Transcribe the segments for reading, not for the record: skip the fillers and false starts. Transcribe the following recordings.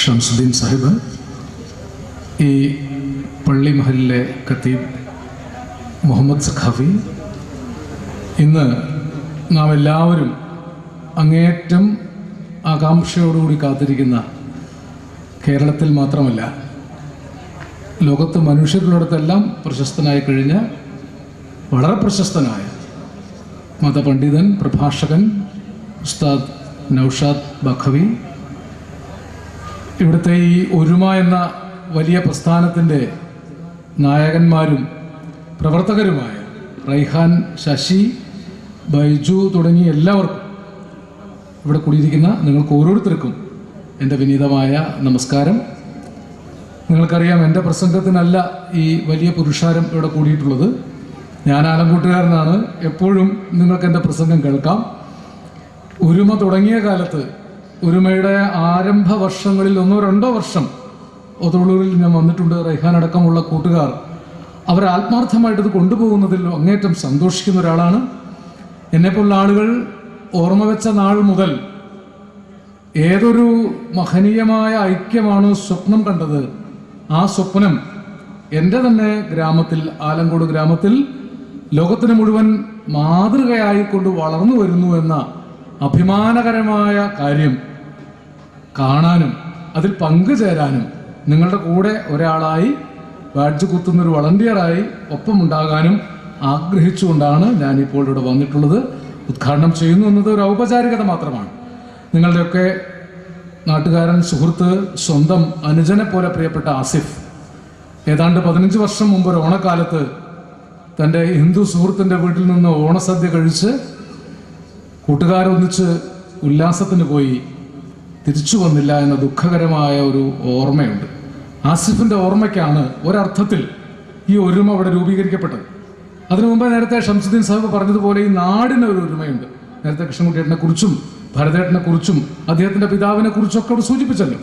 ഷംസുദ്ദീൻ സാഹിബ്, ഈ പള്ളി മഹലിലെ ഖത്തീബ് മുഹമ്മദ് സഖാഫി, ഇന്ന് നാം എല്ലാവരും അങ്ങേയറ്റം ആകാംക്ഷയോടുകൂടി കാത്തിരിക്കുന്ന, കേരളത്തിൽ മാത്രമല്ല ലോകത്ത് മനുഷ്യരുള്ളിടത്തെല്ലാം പ്രശസ്തനായി കഴിഞ്ഞ, വളരെ പ്രശസ്തനായ മതപണ്ഡിതൻ, പ്രഭാഷകൻ ഉസ്താദ് നൗഷാദ് ബഖവി, ഇവിടുത്തെ ഈ ഒരുമ എന്ന വലിയ പ്രസ്ഥാനത്തിൻ്റെ നായകന്മാരും പ്രവർത്തകരുമായ റൈഹാൻ, ശശി, ബൈജു തുടങ്ങിയ എല്ലാവർക്കും, ഇവിടെ കൂടിയിരിക്കുന്ന നിങ്ങൾക്ക് ഓരോരുത്തർക്കും എൻ്റെ വിനീതമായ നമസ്കാരം. നിങ്ങൾക്കറിയാം, എൻ്റെ പ്രസംഗത്തിനല്ല ഈ വലിയ പുരുഷാരം ഇവിടെ കൂടിയിട്ടുള്ളത്. ഞാൻ ആലങ്കോട്ടുകാരനാണ്. എപ്പോഴും നിങ്ങൾക്ക് എൻ്റെ പ്രസംഗം കേൾക്കാം. ഒരുമ തുടങ്ങിയ കാലത്ത്, ഒരുമയുടെ ആരംഭ വർഷങ്ങളിൽ 1-2 വർഷം ഒതുളൂരിൽ ഞാൻ വന്നിട്ടുണ്ട്. റൈഹാൻ അടക്കമുള്ള കൂട്ടുകാർ അവർ ആത്മാർത്ഥമായിട്ടത് കൊണ്ടുപോകുന്നതിൽ അങ്ങേറ്റം സന്തോഷിക്കുന്ന ഒരാളാണ്. എന്നെപ്പോലുള്ള ആളുകൾ ഓർമ്മ വെച്ച നാൾ മുതൽ ഏതൊരു മഹനീയമായ ഐക്യമാണോ സ്വപ്നം കണ്ടത്, ആ സ്വപ്നം എൻ്റെ തന്നെ ഗ്രാമത്തിൽ, ആലങ്കോട് ഗ്രാമത്തിൽ ലോകത്തിന് മുഴുവൻ മാതൃകയായിക്കൊണ്ട് വളർന്നു വരുന്നു എന്ന അഭിമാനകരമായ കാര്യം കാണാനും അതിൽ പങ്കുചേരാനും, നിങ്ങളുടെ കൂടെ ഒരാളായി ബാഡ്ജ് കുത്തുന്നൊരു വളണ്ടിയറായി ഒപ്പമുണ്ടാകാനും ആഗ്രഹിച്ചുകൊണ്ടാണ് ഞാനിപ്പോൾ ഇവിടെ വന്നിട്ടുള്ളത്. ഉദ്ഘാടനം ചെയ്യുന്നു എന്നത് ഒരു ഔപചാരികത മാത്രമാണ്. നിങ്ങളുടെയൊക്കെ നാട്ടുകാരൻ, സുഹൃത്ത്, സ്വന്തം അനുജനെ പോലെ പ്രിയപ്പെട്ട ആസിഫ് ഏതാണ്ട് 15 വർഷം മുമ്പ് ഒരു ഓണക്കാലത്ത് തൻ്റെ ഹിന്ദു സുഹൃത്തിൻ്റെ വീട്ടിൽ നിന്ന് ഓണസദ്യ കഴിച്ച് കൂട്ടുകാരൊന്നിച്ച് ഉല്ലാസത്തിന് പോയി തിരിച്ചു വന്നില്ല എന്ന ദുഃഖകരമായ ഒരു ഓർമ്മയുണ്ട്. ആസിഫിൻ്റെ ഓർമ്മയ്ക്കാണ് ഒരർത്ഥത്തിൽ ഈ ഒരുമ അവിടെ രൂപീകരിക്കപ്പെട്ടത്. അതിനു മുമ്പ് നേരത്തെ ഷംസുദ്ദീൻ സാഹിബ് പറഞ്ഞതുപോലെ ഈ നാടിന് ഒരു ഒരുമയുണ്ട്. നേരത്തെ കൃഷ്ണൻകുട്ടിയേട്ടനെ കുറിച്ചും ഭരതേട്ടനെ കുറിച്ചും അദ്ദേഹത്തിൻ്റെ പിതാവിനെ കുറിച്ചൊക്കെ അവിടെ സൂചിപ്പിച്ചല്ലോ.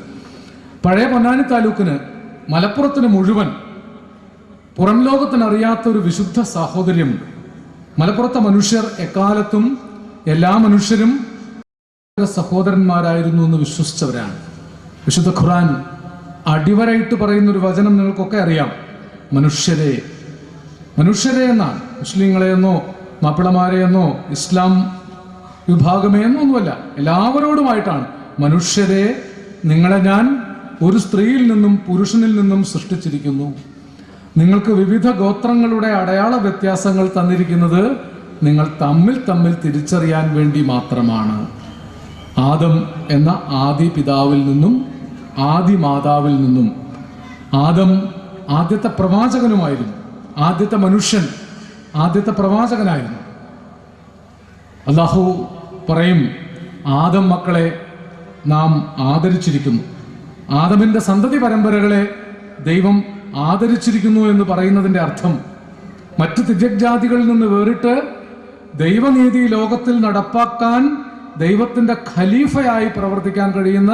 പഴയ പൊന്നാനി താലൂക്കിന്, മലപ്പുറത്തിന് മുഴുവൻ പുറം ലോകത്തിനറിയാത്തൊരു വിശുദ്ധ സാഹോദര്യമുണ്ട്. മലപ്പുറത്തെ മനുഷ്യർ എക്കാലത്തും എല്ലാ മനുഷ്യരും സഹോദരന്മാരായിരുന്നു എന്ന് വിശ്വസിച്ചവരാണ്. വിശുദ്ധ ഖുർആൻ അടിവരയിട്ട് പറയുന്നൊരു വചനം നിങ്ങൾക്കൊക്കെ അറിയാം. മനുഷ്യരെ, മനുഷ്യരെ എന്നാണ്. മുസ്ലിങ്ങളെയെന്നോ മാപ്പിളമാരെയെന്നോ ഇസ്ലാം വിഭാഗമേന്നോ ഒന്നുമല്ല, എല്ലാവരോടുമായിട്ടാണ്. മനുഷ്യരെ, നിങ്ങളെ ഞാൻ ഒരു സ്ത്രീയിൽ നിന്നും പുരുഷനിൽ നിന്നും സൃഷ്ടിച്ചിരിക്കുന്നു. നിങ്ങൾക്ക് വിവിധ ഗോത്രങ്ങളുടെ അടയാള വ്യത്യാസങ്ങൾ തന്നിരിക്കുന്നത് നിങ്ങൾ തമ്മിൽ തമ്മിൽ തിരിച്ചറിയാൻ വേണ്ടി മാത്രമാണ്. ആദം എന്ന ആദി പിതാവിൽ നിന്നും ആദി മാതാവിൽ നിന്നും, ആദം ആദ്യത്തെ പ്രവാചകനുമായിരുന്നു. ആദ്യത്തെ മനുഷ്യൻ ആദ്യത്തെ പ്രവാചകനായിരുന്നു. അല്ലാഹു പറയും, ആദം മക്കളെ നാം ആദരിച്ചിരിക്കുന്നു. ആദമിൻ്റെ സന്തതി പരമ്പരകളെ ദൈവം ആദരിച്ചിരിക്കുന്നു എന്ന് പറയുന്നതിൻ്റെ അർത്ഥം, മറ്റ് തിര്യജാതികളിൽ നിന്ന് വേറിട്ട് ദൈവനീതി ലോകത്തിൽ നടപ്പാക്കാൻ ദൈവത്തിൻ്റെ ഖലീഫയായി പ്രവർത്തിക്കാൻ കഴിയുന്ന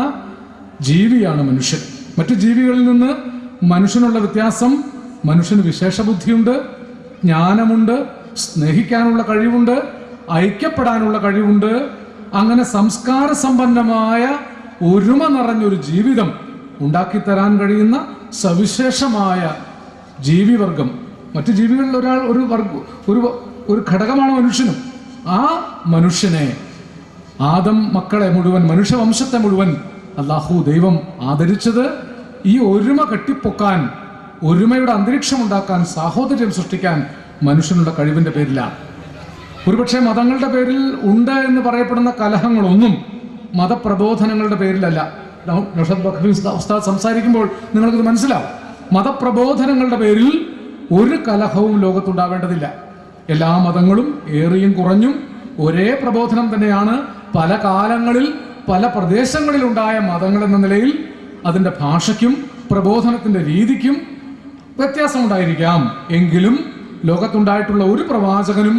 ജീവിയാണ് മനുഷ്യൻ. മറ്റു ജീവികളിൽ നിന്ന് മനുഷ്യനുള്ള വ്യത്യാസം, മനുഷ്യന് വിശേഷബുദ്ധിയുണ്ട്, ജ്ഞാനമുണ്ട്, സ്നേഹിക്കാനുള്ള കഴിവുണ്ട്, ഐക്യപ്പെടാനുള്ള കഴിവുണ്ട്. അങ്ങനെ സംസ്കാര സമ്പന്നമായ ഒരുമ നിറഞ്ഞൊരു ജീവിതം ഉണ്ടാക്കിത്തരാൻ കഴിയുന്ന സവിശേഷമായ ജീവിവർഗം. മറ്റു ജീവികളിൽ ഒരു ഘടകമാണ് മനുഷ്യനും. ആ മനുഷ്യനെ, ആദം മക്കളെ മുഴുവൻ, മനുഷ്യവംശത്തെ മുഴുവൻ അല്ലാഹു ദൈവം ആദരിച്ചത് ഈ ഒരുമ കെട്ടിപ്പൊക്കാൻ, ഒരുമയുടെ അന്തരീക്ഷം ഉണ്ടാക്കാൻ, സാഹോദര്യം സൃഷ്ടിക്കാൻ മനുഷ്യനുള്ള കഴിവിൻ്റെ പേരിലാണ്. ഒരുപക്ഷെ മതങ്ങളുടെ പേരിൽ ഉണ്ട് എന്ന് പറയപ്പെടുന്ന കലഹങ്ങളൊന്നും മതപ്രബോധനങ്ങളുടെ പേരിലല്ല. നൗഷാദ് ബഖവി ഉസ്താദ് സംസാരിക്കുമ്പോൾ നിങ്ങൾക്കിത് മനസ്സിലാവും. മതപ്രബോധനങ്ങളുടെ പേരിൽ ഒരു കലഹവും ലോകത്തുണ്ടാവേണ്ടതില്ല. എല്ലാ മതങ്ങളും ഏറിയും കുറഞ്ഞും ഒരേ പ്രബോധനം തന്നെയാണ്. പല കാലങ്ങളിൽ പല പ്രദേശങ്ങളിലുണ്ടായ മതങ്ങൾ എന്ന നിലയിൽ അതിൻ്റെ ഭാഷയ്ക്കും പ്രബോധനത്തിൻ്റെ രീതിക്കും വ്യത്യാസമുണ്ടായിരിക്കാം. എങ്കിലും ലോകത്തുണ്ടായിട്ടുള്ള ഒരു പ്രവാചകനും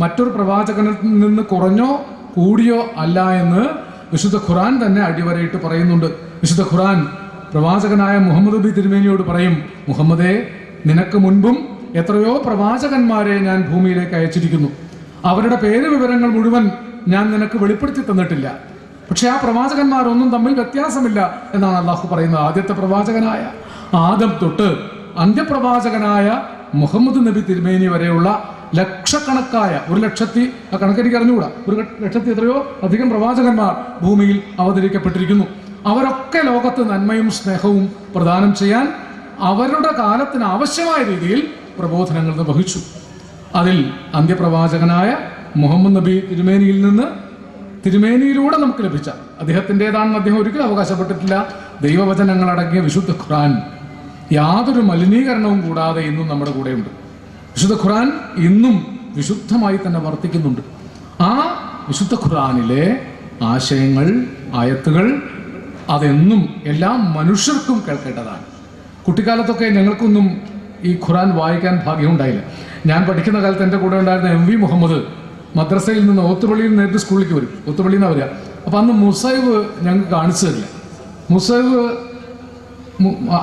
മറ്റൊരു പ്രവാചകനിൽ നിന്ന് കുറഞ്ഞോ കൂടിയോ അല്ല എന്ന് വിശുദ്ധ ഖുർആൻ തന്നെ അടിവരയിട്ട് പറയുന്നുണ്ട്. വിശുദ്ധ ഖുർആൻ പ്രവാചകനായ മുഹമ്മദ് നബി തിരുമേനിയോട് പറയും, മുഹമ്മദേ, നിനക്ക് മുൻപും എത്രയോ പ്രവാചകന്മാരെ ഞാൻ ഭൂമിയിലേക്ക് അയച്ചിരിക്കുന്നു. അവരുടെ പേര് വിവരങ്ങൾ മുഴുവൻ ഞാൻ നിനക്ക് വെളിപ്പെടുത്തി തന്നിട്ടില്ല. പക്ഷെ ആ പ്രവാചകന്മാരൊന്നും തമ്മിൽ വ്യത്യാസമില്ല എന്നാണ് അള്ളാഹു പറയുന്നത്. ആദ്യത്തെ പ്രവാചകനായ ആദം തൊട്ട് അന്ത്യപ്രവാചകനായ മുഹമ്മദ് നബി തിരുമേനി വരെയുള്ള ലക്ഷക്കണക്കായ 1,00,000 ആ കണക്കെനിക്ക് അറിഞ്ഞുകൂടാ, 1,00,000 എത്രയോ അധികം പ്രവാചകന്മാർ ഭൂമിയിൽ അവതരിക്കപ്പെട്ടിരിക്കുന്നു. അവരൊക്കെ ലോകത്ത് നന്മയും സ്നേഹവും പ്രദാനം ചെയ്യാൻ അവരുടെ കാലത്തിന് ആവശ്യമായ രീതിയിൽ പ്രബോധനങ്ങൾ നിർവഹിച്ചു. അതിൽ അന്ത്യപ്രവാചകനായ മുഹമ്മദ് നബി തിരുമേനിയിൽ നിന്ന്, തിരുമേനിയിലൂടെ നമുക്ക് ലഭിച്ച അദ്ദേഹത്തിൻ്റെതാണെന്ന് അദ്ദേഹം ഒരിക്കലും അവകാശപ്പെട്ടിട്ടില്ല, ദൈവവചനങ്ങളടങ്ങിയ വിശുദ്ധ ഖുർആൻ യാതൊരു മലിനീകരണവും കൂടാതെ ഇന്നും നമ്മുടെ കൂടെയുണ്ട്. വിശുദ്ധ ഖുർആൻ ഇന്നും വിശുദ്ധമായി തന്നെ വർത്തിക്കുന്നുണ്ട്. ആ വിശുദ്ധ ഖുർആനിലെ ആശയങ്ങൾ, ആയത്തുകൾ അതെന്നും എല്ലാ മനുഷ്യർക്കും കേൾക്കേണ്ടതാണ്. കുട്ടിക്കാലത്തൊക്കെ ഞങ്ങൾക്കൊന്നും ഈ ഖുർആൻ വായിക്കാൻ ഭാഗ്യമുണ്ടായില്ല. ഞാൻ പഠിക്കുന്ന കാലത്ത് എൻ്റെ കൂടെ ഉണ്ടായിരുന്ന MV മുഹമ്മദ് മദ്രസയിൽ നിന്ന് ഓത്തുപള്ളിയിൽ നേരിട്ട് സ്കൂളിലേക്ക് വരും. ഓത്തുപള്ളിയിൽ നിന്ന് വരിക. അപ്പം അന്ന് മുസൈബ് ഞങ്ങൾക്ക് കാണിച്ചു തരില്ല. മുസൈബ്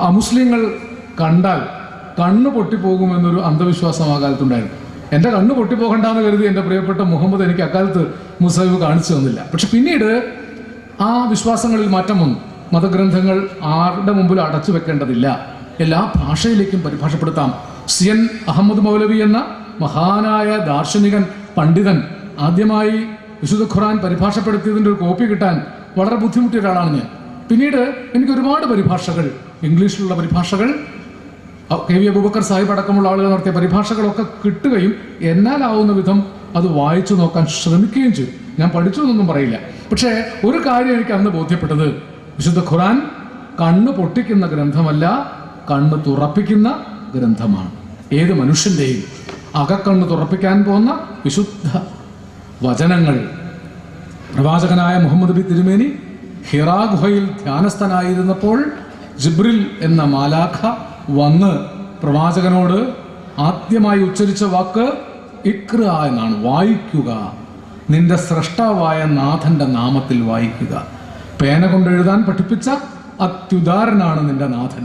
അമുസ്ലിങ്ങൾ കണ്ടാൽ കണ്ണ് പൊട്ടിപ്പോകുമെന്നൊരു അന്ധവിശ്വാസം ആ കാലത്തുണ്ടായിരുന്നു. എൻ്റെ കണ്ണ് പൊട്ടിപ്പോകണ്ടെന്ന് കരുതി എൻ്റെ പ്രിയപ്പെട്ട മുഹമ്മദ് എനിക്ക് അക്കാലത്ത് മുസൈബ് കാണിച്ചു തന്നില്ല. പക്ഷെ പിന്നീട് ആ വിശ്വാസങ്ങളിൽ മാറ്റം വന്നു. മതഗ്രന്ഥങ്ങൾ ആരുടെ മുമ്പിൽ അടച്ചു വെക്കേണ്ടതില്ല, എല്ലാ ഭാഷയിലേക്കും പരിഭാഷപ്പെടുത്താം. CN അഹമ്മദ് മൗലവി എന്ന മഹാനായ ദാർശനികൻ, പണ്ഡിതൻ ആദ്യമായി വിശുദ്ധ ഖുർആൻ പരിഭാഷപ്പെടുത്തിയതിൻ്റെ ഒരു കോപ്പി കിട്ടാൻ വളരെ ബുദ്ധിമുട്ടിയ ഒരാളാണ് ഞാൻ. പിന്നീട് എനിക്ക് ഒരുപാട് പരിഭാഷകൾ, ഇംഗ്ലീഷിലുള്ള പരിഭാഷകൾ, KV അബൂബക്കർ സാഹിബ് അടക്കമുള്ള ആളുകൾ നടത്തിയ പരിഭാഷകളൊക്കെ കിട്ടുകയും എന്നാലാവുന്ന വിധം അത് വായിച്ചു നോക്കാൻ ശ്രമിക്കുകയും ചെയ്തു. ഞാൻ പഠിച്ചു എന്നൊന്നും പറയില്ല. പക്ഷേ ഒരു കാര്യം എനിക്ക് അന്ന് ബോധ്യപ്പെട്ടത്, വിശുദ്ധ ഖുർആൻ കണ്ണ് പൊട്ടിക്കുന്ന ഗ്രന്ഥമല്ല, കണ്ണ് തുറപ്പിക്കുന്ന ഗ്രന്ഥമാണ്. ഏത് മനുഷ്യൻ്റെയും അകക്കണ്ണ് തുറപ്പിക്കാൻ പോകുന്ന വിശുദ്ധ വചനങ്ങൾ. പ്രവാചകനായ മുഹമ്മദ് നബി തിരുമേനി ഹിറാ ഗുഹയിൽ ധ്യാനസ്ഥനായിരുന്നപ്പോൾ ജിബ്രിൽ എന്ന മാലാഖ വന്ന് പ്രവാചകനോട് ആദ്യമായി ഉച്ചരിച്ച വാക്ക് ഇഖ്റ എന്നാണ്, വായിക്കുക, നിന്റെ സ്രഷ്ടാവായ നാഥന്റെ നാമത്തിൽ വായിക്കുക. പേന കൊണ്ട് എഴുതാൻ പഠിപ്പിച്ച അത്യുദാരനാണ് നിന്റെ നാഥൻ.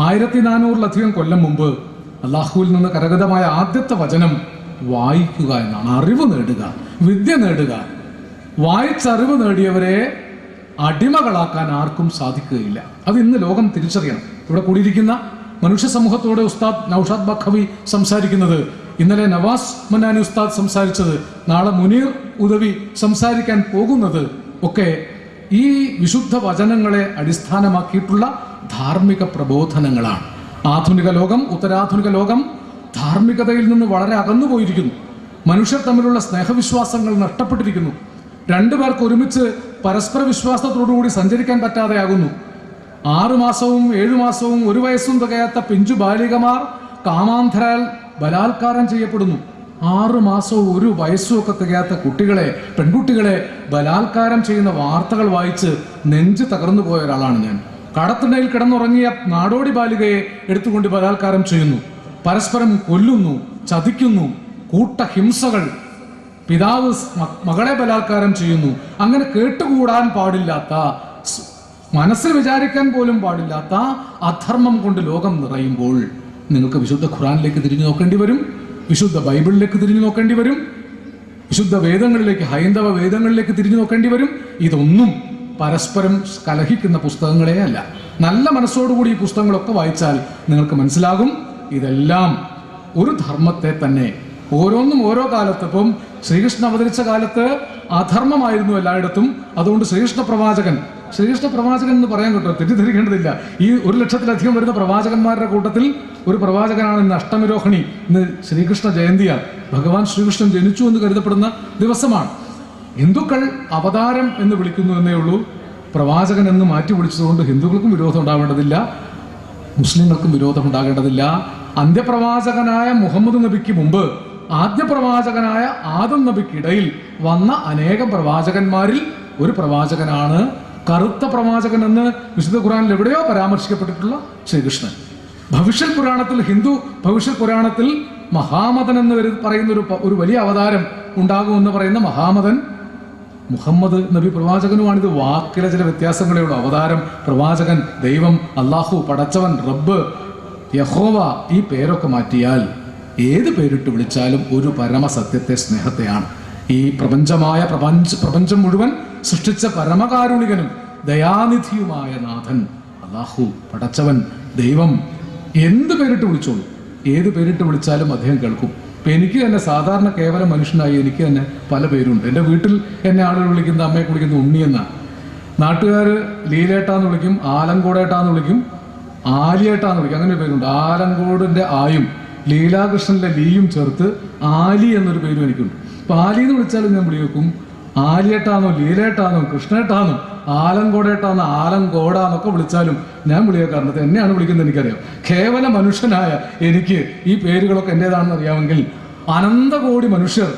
1400-ലധികം കൊല്ലം മുമ്പ് അള്ളാഹുവിൽ നിന്ന് കരഗതമായ ആദ്യത്തെ വചനം വായിക്കുക എന്നാണ്. അറിവ് നേടുക, വിദ്യ നേടുക. വായിച്ചറിവ് നേടിയവരെ അടിമകളാക്കാൻ ആർക്കും സാധിക്കുകയില്ല. അത് ഇന്ന് ലോകം തിരിച്ചറിയണം. ഇവിടെ കൂടിയിരിക്കുന്ന മനുഷ്യ സമൂഹത്തോടെ ഉസ്താദ് നൗഷാദ് ബഖവി സംസാരിക്കുന്നത്, ഇന്നലെ നവാസ് മന്നാനി ഉസ്താദ് സംസാരിച്ചത്, നാളെ മുനീർ ഉദവി സംസാരിക്കാൻ പോകുന്നത് ഒക്കെ ഈ വിശുദ്ധ വചനങ്ങളെ അടിസ്ഥാനമാക്കിയിട്ടുള്ള ധാർമ്മിക പ്രബോധനങ്ങളാണ്. ആധുനിക ലോകം, ഉത്തരാധുനിക ലോകം ധാർമ്മികതയിൽ നിന്ന് വളരെ അകന്നുപോയിരിക്കുന്നു. മനുഷ്യർ തമ്മിലുള്ള സ്നേഹവിശ്വാസങ്ങൾ നഷ്ടപ്പെട്ടിരിക്കുന്നു. രണ്ടുപേർക്ക് ഒരുമിച്ച് പരസ്പര വിശ്വാസത്തോടുകൂടി സഞ്ചരിക്കാൻ പറ്റാതെയാകുന്നു. 6 മാസവും 7 മാസവും 1 വയസ്സും തികയാത്ത പിഞ്ചു ബാലികമാർ കാമാന്ധരാൽ ബലാത്കാരം ചെയ്യപ്പെടുന്നു. 6 മാസവും 1 വയസ്സും ഒക്കെ തികയാത്ത കുട്ടികളെ, പെൺകുട്ടികളെ ബലാത്കാരം ചെയ്യുന്ന വാർത്തകൾ വായിച്ച് നെഞ്ച് തകർന്നു പോയ ഒരാളാണ് ഞാൻ. കടത്തിണ്ടയിൽ കിടന്നുറങ്ങിയ നാടോടി ബാലികയെ എടുത്തുകൊണ്ട് ബലാത്കാരം ചെയ്യുന്നു, പരസ്പരം കൊല്ലുന്നു, ചതിക്കുന്നു, കൂട്ടഹിംസകൾ, പിതാവ് മകളെ ബലാത്കാരം ചെയ്യുന്നു. അങ്ങനെ കേട്ടുകൂടാൻ പാടില്ലാത്ത, മനസ്സിൽ വിചാരിക്കാൻ പോലും പാടില്ലാത്ത അധർമ്മം കൊണ്ട് ലോകം നിറയുമ്പോൾ നിങ്ങൾക്ക് വിശുദ്ധ ഖുർആനിലേക്ക് തിരിഞ്ഞു നോക്കേണ്ടി വരും, വിശുദ്ധ ബൈബിളിലേക്ക് തിരിഞ്ഞു നോക്കേണ്ടി വരും, വിശുദ്ധ വേദങ്ങളിലേക്ക്, ഹൈന്ദവ വേദങ്ങളിലേക്ക് തിരിഞ്ഞു നോക്കേണ്ടി വരും. ഇതൊന്നും പരസ്പരം കലഹിക്കുന്ന പുസ്തകങ്ങളേ അല്ല. നല്ല മനസ്സോടുകൂടി ഈ പുസ്തകങ്ങളൊക്കെ വായിച്ചാൽ നിങ്ങൾക്ക് മനസ്സിലാകും ഇതെല്ലാം ഒരു ധർമ്മത്തെ തന്നെ. ഓരോന്നും ഓരോ കാലത്ത്, ഇപ്പം ശ്രീകൃഷ്ണൻ അവതരിച്ച കാലത്ത് അധർമ്മമായിരുന്നു എല്ലായിടത്തും. അതുകൊണ്ട് ശ്രീകൃഷ്ണ പ്രവാചകൻ എന്ന് പറയാൻ കേട്ടോ, തെറ്റിദ്ധരിക്കേണ്ടതില്ല. ഈ 1,00,000-ലധികം വരുന്ന പ്രവാചകന്മാരുടെ കൂട്ടത്തിൽ ഒരു പ്രവാചകനാണ് ഇന്ന് അഷ്ടമിരോഹിണി. ഇന്ന് ശ്രീകൃഷ്ണ ജയന്തിയാണ്. ഭഗവാൻ ശ്രീകൃഷ്ണൻ ജനിച്ചു എന്ന് കരുതപ്പെടുന്ന ദിവസമാണ്. ഹിന്ദുക്കൾ അവതാരം എന്ന് വിളിക്കുന്നു എന്നേ ഉള്ളൂ. പ്രവാചകൻ എന്ന് മാറ്റി വിളിച്ചതുകൊണ്ട് ഹിന്ദുക്കൾക്കും വിരോധം ഉണ്ടാവേണ്ടതില്ല, മുസ്ലിങ്ങൾക്കും വിരോധം ഉണ്ടാകേണ്ടതില്ല. അന്ത്യപ്രവാചകനായ മുഹമ്മദ് നബിക്ക് മുമ്പ് ആദ്യ പ്രവാചകനായ ആദം നബിക്കിടയിൽ വന്ന അനേകം പ്രവാചകന്മാരിൽ ഒരു പ്രവാചകനാണ് കറുത്ത പ്രവാചകൻ എന്ന് വിശുദ്ധ ഖുർആനിൽ എവിടെയോ പരാമർശിക്കപ്പെട്ടിട്ടുള്ള ശ്രീകൃഷ്ണൻ. ഭവിഷ്യത് പുരാണത്തിൽ, ഹിന്ദു ഭവിഷ്യത് പുരാണത്തിൽ മഹാമതൻ എന്ന് പറയുന്ന ഒരു വലിയ അവതാരം ഉണ്ടാകുമെന്ന് പറയുന്ന മഹാമതൻ മുഹമ്മദ് നബി പ്രവാചകനുമാണിത്. വാക്കിലെ ചില വ്യത്യാസങ്ങളേ ഉള്ളൂ. അവതാരം, പ്രവാചകൻ, ദൈവം, അള്ളാഹു, പടച്ചവൻ, റബ്ബ്, യഹോവ, ഈ പേരൊക്കെ മാറ്റിയാൽ ഏത് പേരിട്ട് വിളിച്ചാലും ഒരു പരമസത്യത്തെ, സ്നേഹത്തെയാണ്. ഈ പ്രപഞ്ചം മുഴുവൻ സൃഷ്ടിച്ച പരമകാരുണികനും ദയാനിധിയുമായ നാഥൻ അല്ലാഹു, പടച്ചവൻ, ദൈവം എന്ത് പേരിട്ട് വിളിച്ചോളൂ, ഏത് പേരിട്ട് വിളിച്ചാലും അദ്ദേഹം കേൾക്കും. ഇപ്പം എനിക്ക് തന്നെ സാധാരണ കേവലം മനുഷ്യനായി എനിക്ക് തന്നെ പല പേരുണ്ട്. എൻ്റെ വീട്ടിൽ എന്നെ ആളുകൾ വിളിക്കുന്ന, അമ്മയെ വിളിക്കുന്ന ഉണ്ണിയെന്നാണ്. നാട്ടുകാർ ലീലേട്ടാന്ന് വിളിക്കും, ആലങ്കോടേട്ടാന്ന് വിളിക്കും, ആലിയേട്ടാന്ന് വിളിക്കും, അങ്ങനെ പേരുണ്ട്. ആലങ്കോടിൻ്റെ ആയും ലീലാകൃഷ്ണൻ്റെ ലീയും ചേർത്ത് ആലി എന്നൊരു പേരും എനിക്കുണ്ട്. അപ്പം ആലി എന്ന് വിളിച്ചാലും ഞാൻ വിളി വെക്കും. ആലിയേട്ടാന്നോ ലീലേട്ടാന്നോ കൃഷ്ണേട്ടാന്നോ ആലങ്കോടേട്ടാന്നോ ആലങ്കോടാന്നൊക്കെ വിളിച്ചാലും ഞാൻ വിളിയേക്കാറുണ്ട്. എന്നെയാണ് വിളിക്കുന്നത് എനിക്കറിയാം. കേവല മനുഷ്യനായ എനിക്ക് ഈ പേരുകളൊക്കെ എൻ്റേതാണെന്ന് അറിയാമെങ്കിൽ അനന്തകോടി മനുഷ്യർ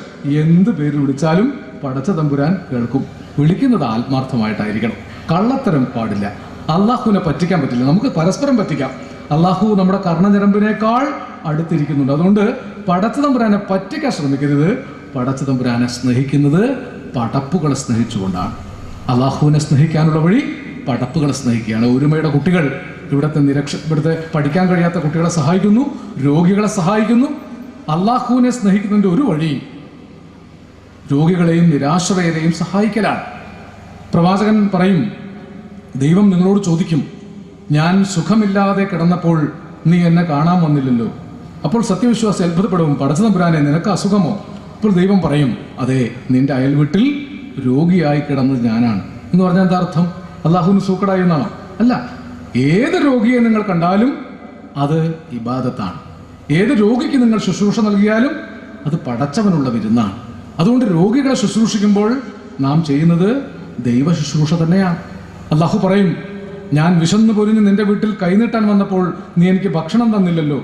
എന്ത് പേര് വിളിച്ചാലും പടച്ച തമ്പുരാൻ കേൾക്കും. വിളിക്കുന്നത് ആത്മാർത്ഥമായിട്ടായിരിക്കണം. കള്ളത്തരം പാടില്ല. അള്ളാഹുവിനെ പറ്റിക്കാൻ പറ്റില്ല. നമുക്ക് പരസ്പരം പറ്റിക്കാം. അള്ളാഹു നമ്മുടെ കർണഞരമ്പിനേക്കാൾ അടുത്തിരിക്കുന്നുണ്ട്. അതുകൊണ്ട് പടച്ച തമ്പുരാനെ പറ്റിക്കാൻ ശ്രമിക്കരുത്. പടച്ച തമ്പുരാനെ സ്നേഹിക്കുന്നത് പടപ്പുകളെ സ്നേഹിച്ചുകൊണ്ടാണ്. അള്ളാഹുവിനെ സ്നേഹിക്കാനുള്ള വഴി പടപ്പുകളെ സ്നേഹിക്കുകയാണ്. ഒരുമയുടെ കുട്ടികൾ ഇവിടുത്തെ പഠിക്കാൻ കഴിയാത്ത കുട്ടികളെ സഹായിക്കുന്നു, രോഗികളെ സഹായിക്കുന്നു. അള്ളാഹുവിനെ സ്നേഹിക്കുന്നതിൻ്റെ ഒരു വഴി രോഗികളെയും നിരാശ്രയരെയും സഹായിക്കലാണ്. പ്രവാചകൻ പറയും, ദൈവം നിങ്ങളോട് ചോദിക്കും, ഞാൻ സുഖമില്ലാതെ കിടന്നപ്പോൾ നീ എന്നെ കാണാൻ വന്നില്ലല്ലോ. അപ്പോൾ സത്യവിശ്വാസി അത്ഭുതപ്പെടും, പടച്ച തമ്പുരാനെ നിനക്ക് അസുഖമോ? അപ്പോൾ ദൈവം പറയും, അതെ, നിന്റെ അയൽവീട്ടിൽ രോഗിയായി കിടന്നത് ഞാനാണ്. എന്ന് പറഞ്ഞാൽ എന്താ അർത്ഥം? അള്ളാഹുവിന് സൂക്കടായി എന്നാണോ? അല്ല. ഏത് രോഗിയെ നിങ്ങൾ കണ്ടാലും അത് ഇബാദത്താണ്. ഏത് രോഗിക്ക് നിങ്ങൾ ശുശ്രൂഷ നൽകിയാലും അത് പടച്ചവനുള്ള വിരുന്നാണ്. അതുകൊണ്ട് രോഗികളെ ശുശ്രൂഷിക്കുമ്പോൾ നാം ചെയ്യുന്നത് ദൈവ ശുശ്രൂഷ തന്നെയാണ്. അള്ളാഹു പറയും, ഞാൻ വിശന്നു പൊരിഞ്ഞ് നിന്റെ വീട്ടിൽ കൈനീട്ടാൻ വന്നപ്പോൾ നീ എനിക്ക് ഭക്ഷണം തന്നില്ലല്ലോ.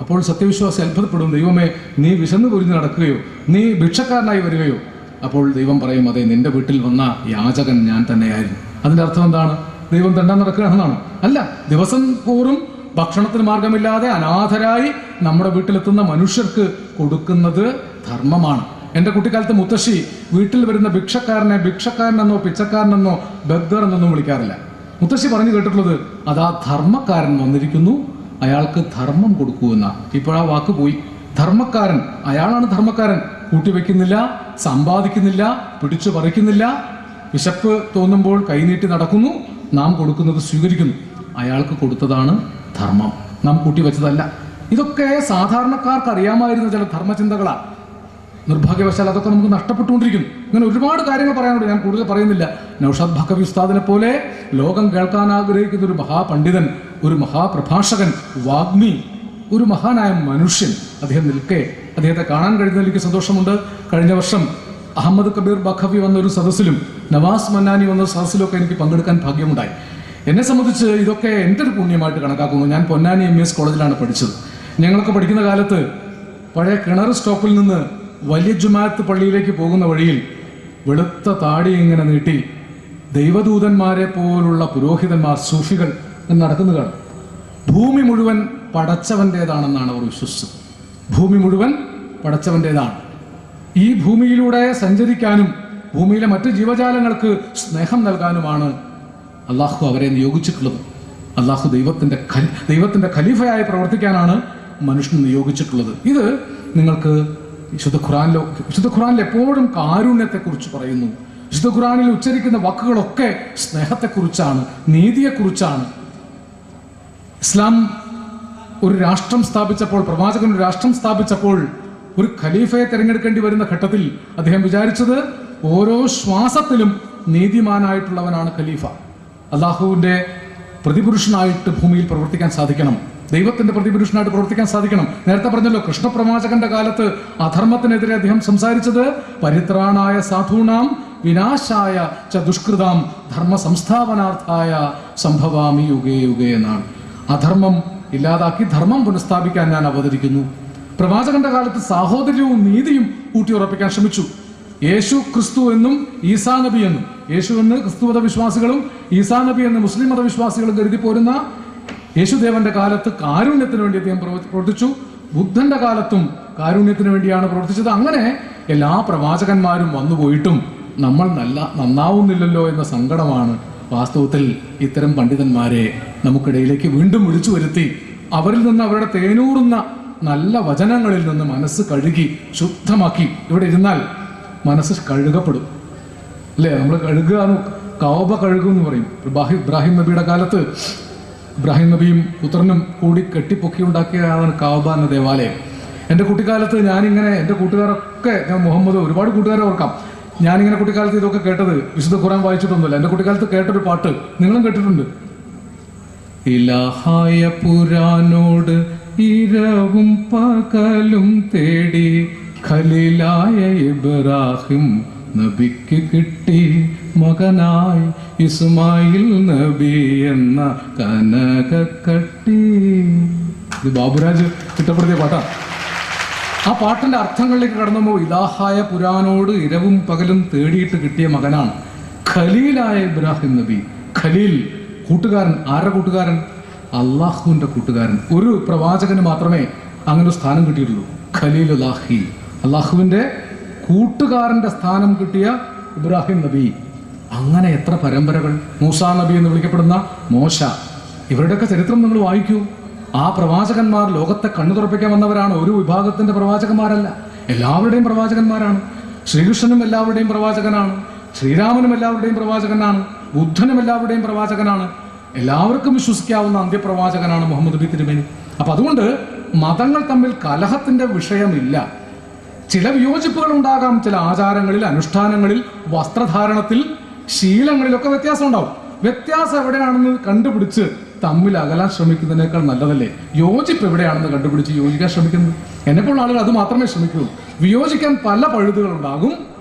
അപ്പോൾ സത്യവിശ്വാസി അത്ഭുതപ്പെടും, ദൈവമേ, നീ വിശന്നു പൊരിഞ്ഞ് നടക്കുകയോ, നീ ഭിക്ഷക്കാരനായി വരികയോ? അപ്പോൾ ദൈവം പറയും, അതെ, നിന്റെ വീട്ടിൽ വന്ന യാചകൻ ഞാൻ തന്നെയായിരുന്നു. അതിൻ്റെ അർത്ഥം എന്താണ്? ദൈവം തെണ്ടാൻ നടക്കുകയാണെന്നാണ്? അല്ല. ദിവസം തോറും ഭക്ഷണത്തിന് മാർഗമില്ലാതെ അനാഥരായി നമ്മുടെ വീട്ടിലെത്തുന്ന മനുഷ്യർക്ക് കൊടുക്കുന്നത് ധർമ്മമാണ്. എൻ്റെ കുട്ടിക്കാലത്ത് മുത്തശ്ശി വീട്ടിൽ വരുന്ന ഭിക്ഷക്കാരനെ ഭിക്ഷക്കാരനെന്നോ പിച്ചക്കാരനെന്നോ ബഗ്ഗർ എന്നൊന്നും വിളിക്കാറില്ല. മുത്തശ്ശി പറഞ്ഞു കേട്ടിട്ടുള്ളത്, അതാ ധർമ്മക്കാരൻ വന്നിരിക്കുന്നു, അയാൾക്ക് ധർമ്മം കൊടുക്കൂ എന്നാ. ഇപ്പോഴാ വാക്ക് പോയി. ധർമ്മക്കാരൻ, അയാളാണ് ധർമ്മക്കാരൻ. കൂട്ടിവെക്കുന്നില്ല, സമ്പാദിക്കുന്നില്ല, പിടിച്ചു പറിക്കുന്നില്ല. വിശപ്പ് തോന്നുമ്പോൾ കൈനീട്ടി നടക്കുന്നു, നാം കൊടുക്കുന്നത് സ്വീകരിക്കുന്നു. അയാൾക്ക് കൊടുത്തതാണ് ധർമ്മം, നാം കൂട്ടിവെച്ചതല്ല. ഇതൊക്കെ സാധാരണക്കാർക്ക് അറിയാമായിരുന്ന ചില ധർമ്മചിന്തകളാണ്. നിർഭാഗ്യവശാൽ അതൊക്കെ നമുക്ക് നഷ്ടപ്പെട്ടുകൊണ്ടിരിക്കുന്നു. ഇങ്ങനെ ഒരുപാട് കാര്യങ്ങൾ പറയാനുണ്ട്, ഞാൻ കൂടുതൽ പറയുന്നില്ല. നൗഷാദ് ഭക്കവി ഉസ്താദിനെ പോലെ ലോകം കേൾക്കാൻ ആഗ്രഹിക്കുന്ന ഒരു മഹാപണ്ഡിതൻ, ഒരു മഹാപ്രഭാഷകൻ, വാഗ്മി, ഒരു മഹാനായ മനുഷ്യൻ അദ്ദേഹം നിൽക്കെ അദ്ദേഹത്തെ കാണാൻ കഴിയുന്നതിൽ എനിക്ക് സന്തോഷമുണ്ട്. കഴിഞ്ഞ വർഷം അഹമ്മദ് കബീർ ബഖവി വന്ന ഒരു സദസ്സിലും നവാസ് മന്നാനി വന്ന സദസ്സിലും ഒക്കെ എനിക്ക് പങ്കെടുക്കാൻ ഭാഗ്യമുണ്ടായി. എന്നെ സംബന്ധിച്ച് ഇതൊക്കെ എൻ്റെ ഒരു പുണ്യമായിട്ട് കണക്കാക്കുന്നു. ഞാൻ പൊന്നാനി MES കോളേജിലാണ് പഠിച്ചത്. ഞങ്ങളൊക്കെ പഠിക്കുന്ന കാലത്ത് പഴയ കിണർ സ്റ്റോപ്പിൽ നിന്ന് വലിയ ജുമാഅത്ത് പള്ളിയിലേക്ക് പോകുന്ന വഴിയിൽ വെളുത്ത താടി ഇങ്ങനെ നീട്ടി ദൈവദൂതന്മാരെ പോലുള്ള പുരോഹിതന്മാർ, സൂഫികൾ നടക്കുന്നതാണ്. ഭൂമി മുഴുവൻ പടച്ചവൻ്റേതാണെന്നാണ് അവർ വിശ്വസിച്ചത്. ഭൂമി മുഴുവൻ പടച്ചവൻ്റേതാണ്. ഈ ഭൂമിയിലൂടെ സഞ്ചരിക്കാനും ഭൂമിയിലെ മറ്റ് ജീവജാലങ്ങൾക്ക് സ്നേഹം നൽകാനുമാണ് അള്ളാഹു അവരെ നിയോഗിച്ചിട്ടുള്ളത്. അള്ളാഹു ദൈവത്തിൻ്റെ ഖലീഫയായി പ്രവർത്തിക്കാനാണ് മനുഷ്യൻ നിയോഗിച്ചിട്ടുള്ളത്. ഇത് നിങ്ങൾക്ക് വിശുദ്ധ ഖുർആനിൽ എപ്പോഴും കാരുണ്യത്തെക്കുറിച്ച് പറയുന്നു. വിശുദ്ധ ഖുർആനിൽ ഉച്ചരിക്കുന്ന വാക്കുകളൊക്കെ സ്നേഹത്തെക്കുറിച്ചാണ്, നീതിയെക്കുറിച്ചാണ്. ഇസ്ലാം ഒരു രാഷ്ട്രം സ്ഥാപിച്ചപ്പോൾ, പ്രവാചകൻ ഒരു രാഷ്ട്രം സ്ഥാപിച്ചപ്പോൾ ഒരു ഖലീഫയെ തിരഞ്ഞെടുക്കേണ്ടി വരുന്ന ഘട്ടത്തിൽ അദ്ദേഹം വിചാരിച്ചത് ഓരോ ശ്വാസത്തിലും നീതിമാനായിട്ടുള്ളവനാണ് ഖലീഫ. അള്ളാഹുവിൻ്റെ പ്രതിപുരുഷനായിട്ട് ഭൂമിയിൽ പ്രവർത്തിക്കാൻ സാധിക്കണം, ദൈവത്തിന്റെ പ്രതിപുരുഷനായിട്ട് പ്രവർത്തിക്കാൻ സാധിക്കണം. നേരത്തെ പറഞ്ഞല്ലോ, കൃഷ്ണപ്രവാചകന്റെ കാലത്ത് അധർമ്മത്തിനെതിരെ അദ്ദേഹം സംസാരിച്ചത് പരിത്രാണായ സാധൂണാം വിനാശായ ച ദുഷ്കൃതാം ധർമ്മ സംസ്ഥാപനാർത്ഥായ സംഭവാമി യുഗേ യുഗേ എന്നാണ്. അധർമ്മം ഇല്ലാതാക്കി ധർമ്മം പുനഃസ്ഥാപിക്കാൻ ഞാൻ അവതരിക്കുന്നു. പ്രവാചകന്റെ കാലത്ത് സാഹോദര്യവും നീതിയും ഊട്ടിയുറപ്പിക്കാൻ ശ്രമിച്ചു. യേശു ക്രിസ്തു എന്നും ഈസാ നബി എന്നും, യേശു എന്ന് ക്രിസ്തു മതവിശ്വാസികളും ഈസാ നബി എന്ന് മുസ്ലിം മതവിശ്വാസികളും കരുതി പോരുന്ന യേശുദേവന്റെ കാലത്ത് കാരുണ്യത്തിന് വേണ്ടി അദ്ദേഹം പ്രവർത്തിച്ചു. ബുദ്ധന്റെ കാലത്തും കാരുണ്യത്തിന് വേണ്ടിയാണ് പ്രവർത്തിച്ചത്. അങ്ങനെ എല്ലാ പ്രവാചകന്മാരും വന്നുപോയിട്ടും നമ്മൾ നന്നാവുന്നില്ലല്ലോ എന്ന സങ്കടമാണ് വാസ്തവത്തിൽ ഇത്തരം പണ്ഡിതന്മാരെ നമുക്കിടയിലേക്ക് വീണ്ടും വിളിച്ചു വരുത്തി അവരിൽ നിന്ന് അവരുടെ തേനൂറുന്ന നല്ല വചനങ്ങളിൽ നിന്ന് മനസ്സ് കഴുകി ശുദ്ധമാക്കി ഇവിടെ ഇരുന്നാൽ മനസ്സ് കഴുകപ്പെടും. അല്ലേ? നമ്മൾ കഴുകുക, കഅബ കഴുകും എന്ന് പറയും. ഇബ്രാഹിം നബിയുടെ കാലത്ത് ഇബ്രാഹിം നബിയും പുത്രനും കൂടി കെട്ടിപ്പൊക്കി ഉണ്ടാക്കിയതാണ് കഅബ എന്ന ദേവാലയം. എൻ്റെ കുട്ടിക്കാലത്ത് ഞാനിങ്ങനെ, എൻ്റെ കൂട്ടുകാരൊക്കെ, ഞാൻ മുഹമ്മദ് ഒരുപാട് കൂട്ടുകാരെ ഓർക്കാം, ഞാനിങ്ങനെ കുട്ടിക്കാലത്ത് ഇതൊക്കെ കേട്ടത് വിശുദ്ധ ഖുർആൻ വായിച്ചിട്ടൊന്നുമില്ല. എൻ്റെ കുട്ടിക്കാലത്ത് കേട്ടൊരു പാട്ട് നിങ്ങളും കേട്ടിട്ടുണ്ട്. ഇലാഹായ പുരാനോട് ഇരവും പകലും തേടി ഖലീലായ ഇബ്രാഹിം നബിക്ക് കിട്ടി മകനായി ഇസ്മായിൽ നബി എന്ന കനകക്കട്ടി. ഇത് ബാബുരാജ് ചിട്ടപ്പെടുത്തിയ പാട്ടാണ്. ആ പാട്ടിന്റെ അർത്ഥങ്ങളിലേക്ക് കടന്നുമ്പോൾ ഇലാഹായ പുരാനോട് ഇരവും പകലും തേടിയിട്ട് കിട്ടിയ മകനാണ് ഖലീലായ ഇബ്രാഹിം നബി. ഖലീൽ, കൂട്ടുകാരൻ. ആരുടെ കൂട്ടുകാരൻ? അള്ളാഹുവിന്റെ കൂട്ടുകാരൻ. ഒരു പ്രവാചകന് മാത്രമേ അങ്ങനെ ഒരു സ്ഥാനം കിട്ടിയിട്ടുള്ളൂ, ഖലീലുല്ലാഹി. അള്ളാഹുവിന്റെ കൂട്ടുകാരന്റെ സ്ഥാനം കിട്ടിയ ഇബ്രാഹിം നബി. അങ്ങനെ എത്ര പരമ്പരകൾ. മൂസാ നബി എന്ന് വിളിക്കപ്പെടുന്ന മോശ, ഇവരുടെയൊക്കെ ചരിത്രം നിങ്ങൾ വായിക്കൂ. ആ പ്രവാചകന്മാർ ലോകത്തെ കണ്ണു തുറപ്പിക്കാൻ വന്നവരാണ്. ഒരു വിഭാഗത്തിന്റെ പ്രവാചകന്മാരല്ല, എല്ലാവരുടെയും പ്രവാചകന്മാരാണ്. ശ്രീകൃഷ്ണനും എല്ലാവരുടെയും പ്രവാചകനാണ്, ശ്രീരാമനും എല്ലാവരുടെയും പ്രവാചകനാണ്, ബുദ്ധനും എല്ലാവരുടെയും പ്രവാചകനാണ്, എല്ലാവർക്കും വിശ്വസിക്കാവുന്ന അന്ത്യപ്രവാചകനാണ് മുഹമ്മദ് നബി തിരുമേനി. അപ്പൊ അതുകൊണ്ട് മതങ്ങൾ തമ്മിൽ കലഹത്തിന്റെ വിഷയമില്ല. ചില വിയോജിപ്പുകൾ ഉണ്ടാകാം, ചില ആചാരങ്ങളിൽ, അനുഷ്ഠാനങ്ങളിൽ, വസ്ത്രധാരണത്തിൽ, ശീലങ്ങളിലൊക്കെ വ്യത്യാസം ഉണ്ടാവും. വ്യത്യാസം എവിടെയാണെന്ന് കണ്ടുപിടിച്ച് തമ്മിൽ അകലാൻ ശ്രമിക്കുന്നതിനേക്കാൾ നല്ലതല്ലേ യോജിപ്പ് എവിടെയാണെന്ന് കണ്ടുപിടിച്ച് യോജിക്കാൻ ശ്രമിക്കുന്നത്? എന്നെപ്പോലുള്ള ആളുകൾ അത് മാത്രമേ ശ്രമിക്കൂ. വിയോജിക്കാൻ പല പഴുതുകൾ ഉണ്ടാകും.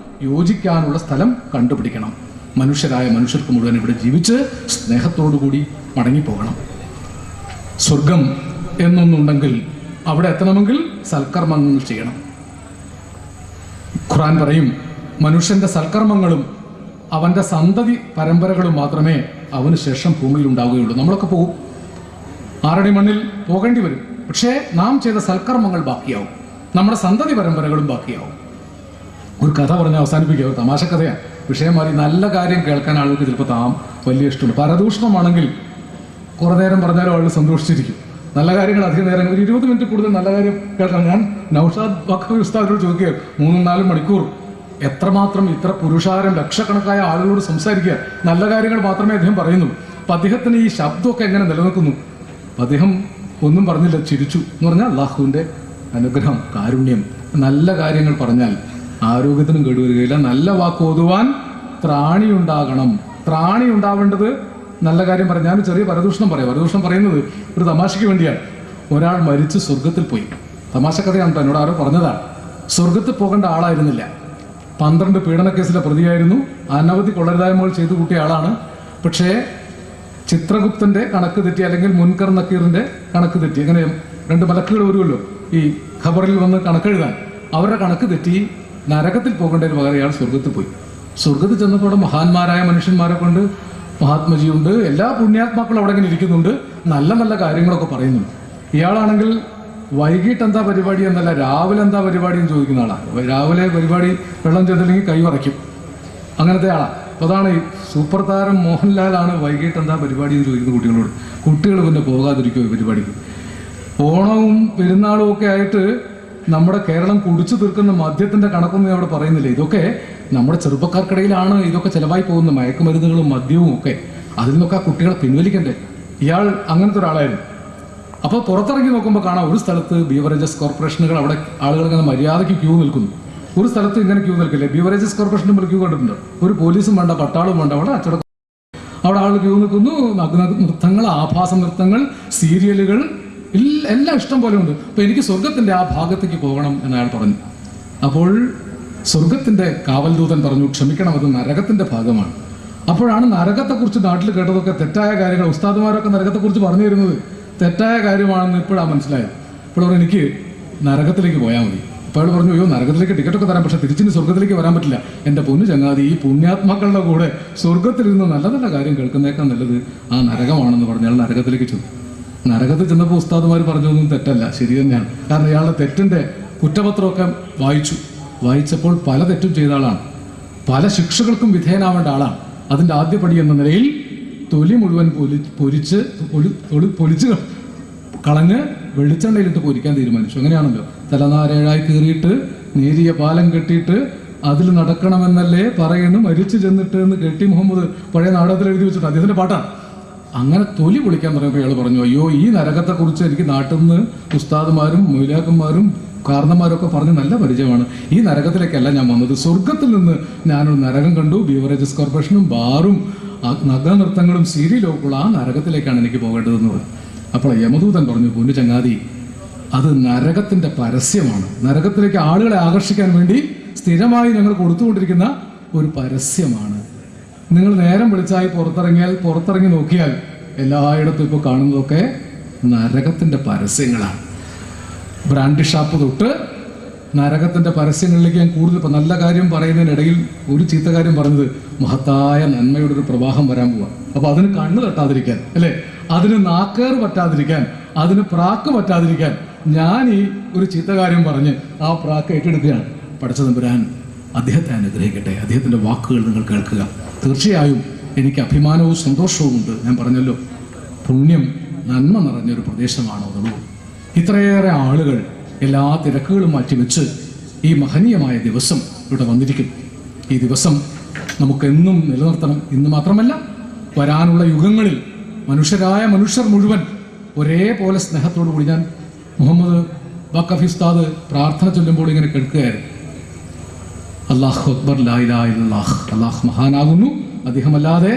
യോജിക്കാനുള്ള സ്ഥലം കണ്ടുപിടിക്കണം. മനുഷ്യരായ മനുഷ്യർക്ക് മുഴുവൻ ഇവിടെ ജീവിച്ച് സ്നേഹത്തോടുകൂടി മടങ്ങിപ്പോകണം. സ്വർഗം എന്നൊന്നുണ്ടെങ്കിൽ അവിടെ എത്തണമെങ്കിൽ സൽക്കർമ്മങ്ങൾ ചെയ്യണം. ഖുർആൻ പറയും, മനുഷ്യന്റെ സൽക്കർമ്മങ്ങളും അവന്റെ സന്തതി പരമ്പരകളും മാത്രമേ അവന് ശേഷം ഭൂമിയിൽ ഉണ്ടാവുകയുള്ളൂ. നമ്മളൊക്കെ പോകും, ആറടി മണ്ണിൽ പോകേണ്ടി വരും. പക്ഷേ നാം ചെയ്ത സൽക്കർമ്മങ്ങൾ ബാക്കിയാവും, നമ്മുടെ സന്തതി പരമ്പരകളും ബാക്കിയാവും. ഒരു കഥ പറഞ്ഞ് അവസാനിപ്പിക്കുക, തമാശ കഥയാണ്, വിഷയം മാറി. നല്ല കാര്യം കേൾക്കാൻ ആളുകൾക്ക് ചിലപ്പോൾ വലിയ ഇഷ്ടമുണ്ട്. പരദൂഷണമാണെങ്കിൽ കുറേ നേരം പറഞ്ഞാലും ആളുകൾ സന്തോഷിച്ചിരിക്കും. നല്ല കാര്യങ്ങൾ അധികം നേരം, ഒരു 20 മിനിറ്റ് കൂടുതൽ നല്ല കാര്യം കേൾക്കാം. ഞാൻ നൗഷാദ് ബഖവി ഉസ്താദിനോട് ചോദിക്കുക, 3-4 മണിക്കൂർ എത്രമാത്രം ഇത്ര പുരുഷാരം ലക്ഷക്കണക്കായ ആളുകളോട് സംസാരിക്കുക, നല്ല കാര്യങ്ങൾ മാത്രമേ അദ്ദേഹം പറയുന്നുള്ളൂ. അപ്പം അദ്ദേഹത്തിന് ഈ ശബ്ദമൊക്കെ എങ്ങനെ നിലനിൽക്കുന്നു? അപ്പം അദ്ദേഹം ഒന്നും പറഞ്ഞില്ല, ചിരിച്ചു. എന്ന് പറഞ്ഞാൽ അള്ളാഹുവിൻ്റെ അനുഗ്രഹം, കാരുണ്യം. നല്ല കാര്യങ്ങൾ പറഞ്ഞാൽ ആരോഗ്യത്തിനും കേടുവരികയില്ല. നല്ല വാക്ക് ഓതുവാൻ ത്രാണി ഉണ്ടാകണം. ത്രാണി ഉണ്ടാവേണ്ടത് നല്ല കാര്യം പറയാം. ഞാൻ ചെറിയ പരദൂഷണം പറയാം. പരദൂഷണം പറയുന്നത് ഒരു തമാശയ്ക്ക് വേണ്ടിയാണ്. ഒരാൾ മരിച്ച് സ്വർഗത്തിൽ പോയി. തമാശ കഥയാണ് കേട്ടോ, എന്നോട് ആരോ പറഞ്ഞതാണ്. സ്വർഗത്തിൽ പോകേണ്ട ആളായിരുന്നില്ല, 12 പീഡനക്കേസിലെ പ്രതിയായിരുന്നു, അനവധി കൊള്ളരുതായ്മകൾ ചെയ്തു കൂട്ടിയ ആളാണ്. പക്ഷേ ചിത്രഗുപ്തന്റെ കണക്ക് തെറ്റി, അല്ലെങ്കിൽ മുൻകർ നക്കീറിന്റെ കണക്ക് തെറ്റി. അങ്ങനെ 2 മലക്കുകൾ വരുമല്ലോ ഈ ഖബറിൽ വന്ന് കണക്കെഴുതാൻ. അവരുടെ കണക്ക് തെറ്റി നരകത്തിൽ പോകേണ്ടതിന് പകരം ഇയാൾ സ്വർഗത്തിൽ പോയി. സ്വർഗത്തിൽ ചെന്നപ്പോൾ മഹാന്മാരായ മനുഷ്യന്മാരെ കൊണ്ട്, മഹാത്മജിയുണ്ട്, എല്ലാ പുണ്യാത്മാക്കളും അവിടെ ഇങ്ങനെ ഇരിക്കുന്നുണ്ട്, നല്ല നല്ല കാര്യങ്ങളൊക്കെ പറയുന്നുണ്ട്. ഇയാളാണെങ്കിൽ വൈകിട്ട് എന്താ പരിപാടി എന്നല്ല, രാവിലെ എന്താ പരിപാടി എന്ന് ചോദിക്കുന്ന ആളാണ്. രാവിലെ പരിപാടി വെള്ളം ചെയ്തില്ലെങ്കിൽ കൈ വറയ്ക്കും, അങ്ങനത്തെ ആളാണ്. അപ്പോൾ അതാണ് ഈ സൂപ്പർ താരം മോഹൻലാലാണ് വൈകിട്ട് എന്താ പരിപാടി എന്ന് ചോദിക്കുന്ന കുട്ടികളോട്. കുട്ടികൾ പിന്നെ പോകാതിരിക്കുമോ ഈ പരിപാടിക്ക്? ഓണവും പെരുന്നാളും ഒക്കെ ആയിട്ട് നമ്മുടെ കേരളം കുടിച്ചു തീർക്കുന്ന മദ്യത്തിന്റെ കണക്കൊന്നും അവിടെ പറയുന്നില്ല. ഇതൊക്കെ നമ്മുടെ ചെറുപ്പക്കാർക്കിടയിലാണ് ഇതൊക്കെ ചിലവായി പോകുന്ന മയക്കുമരുന്നുകളും മദ്യവും ഒക്കെ. അതിൽ നിന്നൊക്കെ ആ കുട്ടികളെ പിൻവലിക്കണ്ടേ? ഇയാൾ അങ്ങനത്തെ ഒരാളായിരുന്നു. അപ്പോൾ പുറത്തിറങ്ങി നോക്കുമ്പോൾ കാണാം, ഒരു സ്ഥലത്ത് ബീവറേജസ് കോർപ്പറേഷനുകൾ, അവിടെ ആളുകൾ ഇങ്ങനെ മര്യാദയ്ക്ക് ക്യൂ നിൽക്കുന്നു. ഒരു സ്ഥലത്ത് ഇങ്ങനെ ക്യൂ നിൽക്കില്ലേ? ബീവറേജസ് കോർപ്പറേഷൻ്റെ മുമ്പിൽ ക്യൂ കണ്ടിട്ടുണ്ട്. ഒരു പോലീസും വേണ്ട, പട്ടാളും വേണ്ട, അവിടെ അച്ചടക്കം. അവിടെ ആളുകൾ ക്യൂ നിൽക്കുന്നു. നൃത്തങ്ങൾ, ആഭാസ നൃത്തങ്ങൾ, സീരിയലുകൾ, എല്ലാം ഇഷ്ടം പോലെ ഉണ്ട്. അപ്പോൾ എനിക്ക് സ്വർഗത്തിൻ്റെ ആ ഭാഗത്തേക്ക് പോകണം എന്നയാൾ പറഞ്ഞു. അപ്പോൾ സ്വർഗത്തിൻ്റെ കാവൽദൂതൻ പറഞ്ഞു, ക്ഷമിക്കണം, അത് നരകത്തിൻ്റെ ഭാഗമാണ്. അപ്പോഴാണ് നരകത്തെക്കുറിച്ച് നാട്ടിൽ കേട്ടതൊക്കെ തെറ്റായ കാര്യങ്ങൾ, ഉസ്താദുമാരൊക്കെ നരകത്തെക്കുറിച്ച് പറഞ്ഞു തരുന്നത് തെറ്റായ കാര്യമാണെന്ന് ഇപ്പോഴാണ് മനസ്സിലായത്. ഇപ്പോൾ എനിക്ക് നരകത്തിലേക്ക് പോയാൽ മതി. അപ്പോൾ അയാൾ പറഞ്ഞു, അയ്യോ നരകത്തിലേക്ക് ടിക്കറ്റൊക്കെ തരാം, പക്ഷേ തിരിച്ചിന് സ്വർഗത്തിലേക്ക് വരാൻ പറ്റില്ല. എൻ്റെ പൊന്നു ചങ്ങാതി, ഈ പുണ്യാത്മാക്കളുടെ കൂടെ സ്വർഗത്തിലിരുന്ന് നല്ല നല്ല കാര്യം കേൾക്കുന്നേക്കാൾ നല്ലത് ആ നരകമാണെന്ന് പറഞ്ഞാൽ നരകത്തിലേക്ക് ചെന്നു. നരകത്തിൽ ചെന്നപ്പോൾ ഉസ്താദുമാർ പറഞ്ഞതൊന്നും തെറ്റല്ല, ശരി തന്നെയാണ്. കാരണം ഇയാളുടെ തെറ്റിൻ്റെ കുറ്റപത്രമൊക്കെ വായിച്ചപ്പോൾ പല തെറ്റും ചെയ്ത ആളാണ്, പല ശിക്ഷകൾക്കും വിധേയനാവേണ്ട ആളാണ്. അതിൻ്റെ ആദ്യപടി എന്ന നിലയിൽ തൊലി മുഴുവൻ പൊലിച്ച് കളഞ്ഞ് വെളിച്ചെണ്ണയിലിട്ട് പൊരിക്കാൻ തീരുമാനിച്ചു. അങ്ങനെയാണല്ലോ, തലനാരേഴായി കീറിയിട്ട് നേരിയ പാലം കെട്ടിയിട്ട് അതിൽ നടക്കണമെന്നല്ലേ പറയുന്നു മരിച്ചു ചെന്നിട്ട് എന്ന് കെ.ടി. മുഹമ്മദ് പഴയ നാടകത്തിൽ എഴുതി വെച്ചിട്ട് അദ്ദേഹത്തിന്റെ പാട്ടാണ്. അങ്ങനെ തൊലി പൊളിക്കാൻ തുടങ്ങിയപ്പോൾ അയാൾ പറഞ്ഞു, അയ്യോ ഈ നരകത്തെക്കുറിച്ച് എനിക്ക് നാട്ടിൽ നിന്ന് ഉസ്താദുമാരും മൗലാക്കന്മാരും കാരണന്മാരൊക്കെ പറഞ്ഞ് നല്ല പരിചയമാണ്. ഈ നരകത്തിലേക്കല്ല ഞാൻ വന്നത്, സ്വർഗത്തിൽ നിന്ന് ഞാനൊരു നരകം കണ്ടു. ബീവറേജസ് കോർപ്പറേഷനും ബാറും നഗ്നനൃത്തങ്ങളും സീരിയലൊക്കെയുള്ള ആ നരകത്തിലേക്കാണ് എനിക്ക് പോകേണ്ടതെന്ന് പറഞ്ഞു. അപ്പോൾ യമദൂതൻ പറഞ്ഞു, പൊന്നു ചങ്ങാതി, അത് നരകത്തിന്റെ പരസ്യമാണ്. നരകത്തിലേക്ക് ആളുകളെ ആകർഷിക്കാൻ വേണ്ടി സ്ഥിരമായി ഞങ്ങൾ കൊടുത്തുകൊണ്ടിരിക്കുന്ന ഒരു പരസ്യമാണ്. നിങ്ങൾ നേരം വെളിച്ചായി പുറത്തിറങ്ങി നോക്കിയാൽ എല്ലായിടത്തും ഇപ്പോൾ കാണുന്നതൊക്കെ നരകത്തിന്റെ പരസ്യങ്ങളാണ്. ബ്രാൻഡി ഷാപ്പ് തൊട്ട് നരകത്തിന്റെ പരസ്യങ്ങളിലേക്ക് ഞാൻ കൂടുതൽ ഇപ്പം നല്ല കാര്യം പറയുന്നതിനിടയിൽ ഒരു ചീത്ത കാര്യം പറഞ്ഞത്, മഹത്തായ നന്മയുടെ ഒരു പ്രവാഹം വരാൻ പോവാ. അപ്പൊ അതിന് കണ്ണ് തട്ടാതിരിക്കാൻ, അല്ലെ, അതിന് നാക്കേറ് പറ്റാതിരിക്കാൻ, അതിന് പ്രാക്ക് പറ്റാതിരിക്കാൻ ഞാൻ ഈ ഒരു ചീത്ത കാര്യം പറഞ്ഞ് ആ പ്രാക്ക് ഏറ്റെടുക്കുകയാണ്. പടച്ച തമ്പുരാൻ അദ്ദേഹത്തെ അനുഗ്രഹിക്കട്ടെ. അദ്ദേഹത്തിന്റെ വാക്കുകൾ നിങ്ങൾ കേൾക്കുക. തീർച്ചയായും എനിക്ക് അഭിമാനവും സന്തോഷവും ഉണ്ട്. ഞാൻ പറഞ്ഞല്ലോ, പുണ്യം നന്മ നിറഞ്ഞൊരു പ്രദേശമാണ് ഉള്ളൂ. ഇത്രയേറെ ആളുകൾ എല്ലാ തിരക്കുകളും മാറ്റിവെച്ച് ഈ മഹനീയമായ ദിവസം ഇവിടെ വന്നിരിക്കും. ഈ ദിവസം നമുക്കെന്നും നിലനിർത്തണം. ഇന്ന് മാത്രമല്ല, വരാനുള്ള യുഗങ്ങളിൽ മനുഷ്യർ മുഴുവൻ ഒരേപോലെ സ്നേഹത്തോടു കൂടി, ഞാൻ മുഹമ്മദ് വഖഫി ഉസ്താദ് പ്രാർത്ഥന ചൊല്ലുമ്പോൾ ഇങ്ങനെ കേൾക്കുകയായിരുന്നു, അല്ലാഹു അക്ബർ ലാ ഇലാഹ ഇല്ലല്ലാഹ്, അല്ലാഹ് മഹാനാകുന്നു, അദ്ദേഹമല്ലാതെ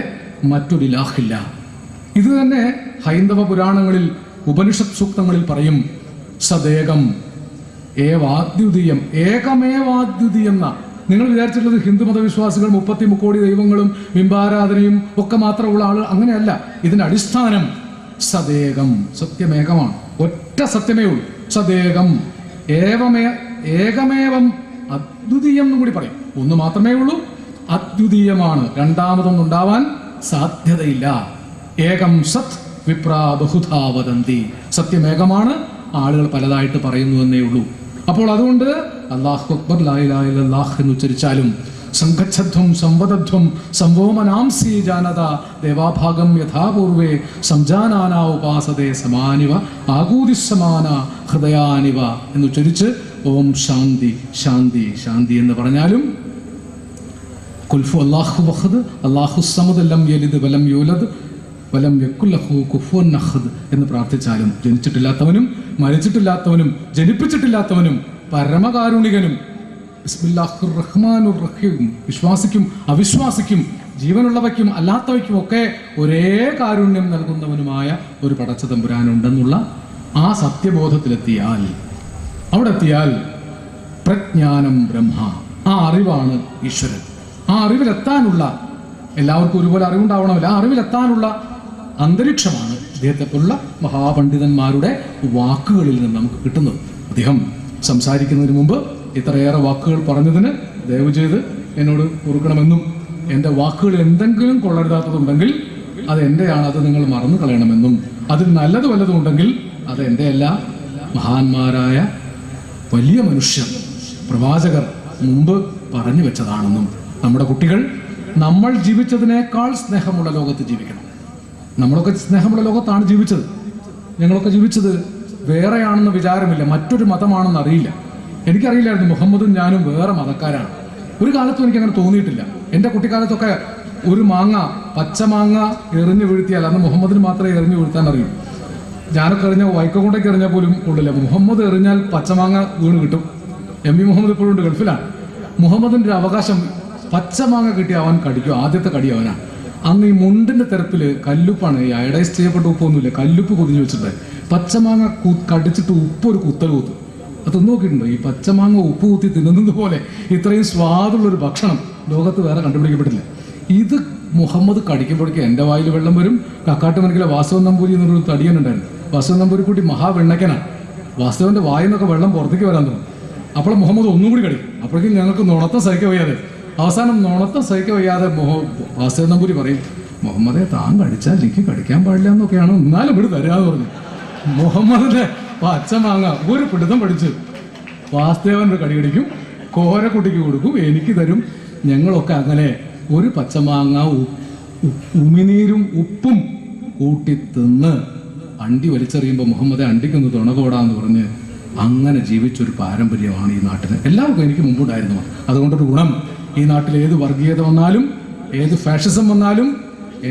മറ്റൊരു ഇലാഹില്ല. ഇത് തന്നെ ഹൈന്ദവ പുരാണങ്ങളിൽ ഉപനിഷത്ത് സൂക്തങ്ങളിൽ പറയും, സദേകം ഏവാദ്യുതീയം, ഏകമേവാദ്യുതീയം എന്ന. നിങ്ങൾ വിചാരിച്ചിട്ടുള്ളത് ഹിന്ദു മതവിശ്വാസികൾ 33 കോടി ദൈവങ്ങളും ബിംബാരാധനയും ഒക്കെ മാത്രമുള്ള ആൾ, അങ്ങനെയല്ല. ഇതിന്റെ അടിസ്ഥാനം സദേകം, സത്യമേകമാണ്. ഒറ്റ സത്യമേ ഉള്ളൂ. സദേകം ഏകമേവം അദ്വിതീയം എന്നും കൂടി പറയും. ഒന്ന് മാത്രമേ ഉള്ളൂ, അദ്വിതീയമാണ്, രണ്ടാമതൊന്നുണ്ടാവാൻ സാധ്യതയില്ല. ഏകം സത് വിപ്രാ ബഹുധാ വദന്തി, സത്യമേകമാണ്, ആളുകൾ പലതായിട്ട് പറയുന്നു എന്നേ ഉള്ളൂ. അപ്പോൾ അതുകൊണ്ട് അല്ലാഹു അക്ബർ ലാ ഇലാഹ ഇല്ലല്ലാഹ് എന്ന് ഉച്ചരിച്ചാലും സംഘച്ഛധ്വം സംവദധ്വം സംവോമനാംസി ജാനത ദേവാഭാഗം യഥാപൂർവേ സംജാനാന ഉപാസതേ സമാനിവ ആകൂതിസമാന ഹൃദയാനിവ എന്നുച്ചരിച്ച് ഓം ശാന്തി ശാന്തി ശാന്തി എന്ന് പറഞ്ഞാലും, കുൽഫു അല്ലാഹു വഹദ് അല്ലാഹു സമദ് ലം യലിദ് വലം യൂലദ് വലം യകുൽ ലഹു കുഫുവൻ അഹദ് എന്ന് പ്രാർത്ഥിച്ചാലും, ജനിച്ചിട്ടില്ലാത്തവനും മരിച്ചിട്ടില്ലാത്തവനും ജനിപ്പിച്ചിട്ടില്ലാത്തവനും പരമകാരുണികനും ബിസ്മില്ലാഹിർ റഹ്മാനിർ റഹീം, വിശ്വാസിക്കും അവിശ്വാസിക്കും ജീവനുള്ളവയ്ക്കും അല്ലാത്തവയ്ക്കും ഒക്കെ ഒരേ കാരുണ്യം നൽകുന്നവനുമായ ഒരു പടച്ച തമ്പുരാനുണ്ടെന്നുള്ള ആ സത്യബോധത്തിലെത്തിയാൽ, അവിടെ എത്തിയാൽ പ്രജ്ഞാനം ബ്രഹ്മ, ആ അറിവാണ് ഈശ്വരൻ. ആ അറിവിലെത്താനുള്ള, എല്ലാവർക്കും ഒരുപോലെ അറിവുണ്ടാവണമല്ല, ആ അറിവിലെത്താനുള്ള അന്തരീക്ഷമാണ് അദ്ദേഹത്തെ പോലുള്ള മഹാപണ്ഡിതന്മാരുടെ വാക്കുകളിൽ നിന്ന് നമുക്ക് കിട്ടുന്നത്. അദ്ദേഹം സംസാരിക്കുന്നതിന് മുമ്പ് ഇത്രയേറെ വാക്കുകൾ പറഞ്ഞതിന് ദയവ് ചെയ്ത് എന്നോട് ഓർക്കണമെന്നും, എൻ്റെ വാക്കുകൾ എന്തെങ്കിലും കൊള്ളരുതാത്തതുണ്ടെങ്കിൽ അത് എൻ്റെയാണ്, അത് നിങ്ങൾ മറന്നു കളയണമെന്നും, അതിൽ നല്ലത് വല്ലതും ഉണ്ടെങ്കിൽ അത് എൻ്റെ അല്ല, മഹാന്മാരായ വലിയ മനുഷ്യർ പ്രവാചകർ മുമ്പ് പറഞ്ഞു വെച്ചതാണെന്നും, നമ്മുടെ കുട്ടികൾ നമ്മൾ ജീവിച്ചതിനേക്കാൾ സ്നേഹമുള്ള ലോകത്ത് ജീവിക്കണം. നമ്മളൊക്കെ സ്നേഹമുള്ള ലോകത്താണ് ജീവിച്ചത്. ഞങ്ങളൊക്കെ ജീവിച്ചത് വേറെയാണെന്ന് വിചാരമില്ല, മറ്റൊരു മതമാണെന്ന് അറിയില്ല. എനിക്കറിയില്ലായിരുന്നു മുഹമ്മദും ഞാനും വേറെ മതക്കാരാണ്. ഒരു കാലത്തും എനിക്കങ്ങനെ തോന്നിയിട്ടില്ല. എൻ്റെ കുട്ടിക്കാലത്തൊക്കെ ഒരു മാങ്ങ, പച്ചമാങ്ങ എറിഞ്ഞു വീഴ്ത്തിയാൽ അന്ന് മുഹമ്മദിന് മാത്രമേ എറിഞ്ഞു വീഴ്ത്താൻ അറിയൂ. ഞാനൊക്കെ എറിഞ്ഞ വൈക്കക്കൊണ്ടേക്ക് എറിഞ്ഞാൽ പോലും കൊള്ളില്ല. മുഹമ്മദ് എറിഞ്ഞാൽ പച്ചമാങ്ങ വീണ് കിട്ടും. എം വി മുഹമ്മദ് ഇപ്പോഴും ഉണ്ട്, ഗൾഫിലാണ്. മുഹമ്മദിൻ്റെ ഒരു അവകാശം, പച്ചമാങ്ങ കിട്ടിയ അവൻ കടിക്കും, ആദ്യത്തെ കടി അവനാണ്. അന്ന് ഈ മുണ്ടിന്റെ തെരപ്പിൽ കല്ലുപ്പാണ്, ഈ അയഡൈസ് ചെയ്യപ്പെട്ട ഉപ്പൊന്നുമില്ല, കല്ലുപ്പ് പൊതിഞ്ഞു വെച്ചിട്ട് പച്ചമാങ്ങ കടിച്ചിട്ട് ഉപ്പ് ഒരു കുത്തൽ കുത്തും. അത് നോക്കിയിട്ടുണ്ടോ? ഈ പച്ചമാങ്ങ ഉപ്പ് കുത്തി തിന്നുന്നത് പോലെ ഇത്രയും സ്വാദുള്ളൊരു ഭക്ഷണം ലോകത്ത് വേറെ കണ്ടുപിടിക്കപ്പെട്ടില്ല. ഇത് മുഹമ്മദ് കടിക്കുമ്പോഴേക്കും എൻ്റെ വായിൽ വെള്ളം വരും. കക്കാട്ടുമനക്കിലെ വാസവൻ നമ്പൂരി എന്നൊരു തടിയനുണ്ടായിരുന്നു. വാസവൻ നമ്പൂരി കൂട്ടി മഹാവെണ്ണക്കനാണ്. വാസവന്റെ വായിൽ നിന്നൊക്കെ വെള്ളം പുറത്തേക്ക് വരാൻ തുടങ്ങും. അപ്പോൾ മുഹമ്മദ് ഒന്നും കൂടി കടിക്കും. അപ്പോഴേക്കും ഞങ്ങൾക്ക് നുണത്തം സഹിക്കാൻ വയ്യാതെ, അവസാനം നുണത്തം സഹിക്കാൻ വയ്യാതെ വാസവൻ നമ്പൂരി പറയും, മുഹമ്മദെ താൻ കടിച്ചാൽ എനിക്ക് കടിക്കാൻ പാടില്ല എന്നൊക്കെയാണ്, എന്നാലും ഇവിടെ തരാന്ന് പറഞ്ഞു. മുഹമ്മദിന്റെ പച്ചമാങ്ങ ഒരു പിടുത്തം പഠിച്ച് വാസുദേവൻ്റെ കടി കടിക്കും, കോരക്കുട്ടിക്ക് കൊടുക്കും, എനിക്ക് തരും. ഞങ്ങളൊക്കെ അങ്ങനെ ഒരു പച്ചമാങ്ങ ഉമിനീരും ഉപ്പും കൂട്ടി തിന്ന് അണ്ടി വലിച്ചെറിയുമ്പോൾ മുഹമ്മദെ അണ്ടിക്കൊന്ന് തുണകോടാന്ന് പറഞ്ഞ് അങ്ങനെ ജീവിച്ചൊരു പാരമ്പര്യമാണ് ഈ നാട്ടിന്. എല്ലാവർക്കും എനിക്ക് മുമ്പുണ്ടായിരുന്നു. അതുകൊണ്ടൊരു ഗുണം, ഈ നാട്ടിൽ ഏത് വർഗീയത വന്നാലും ഏത് ഫാഷിസം വന്നാലും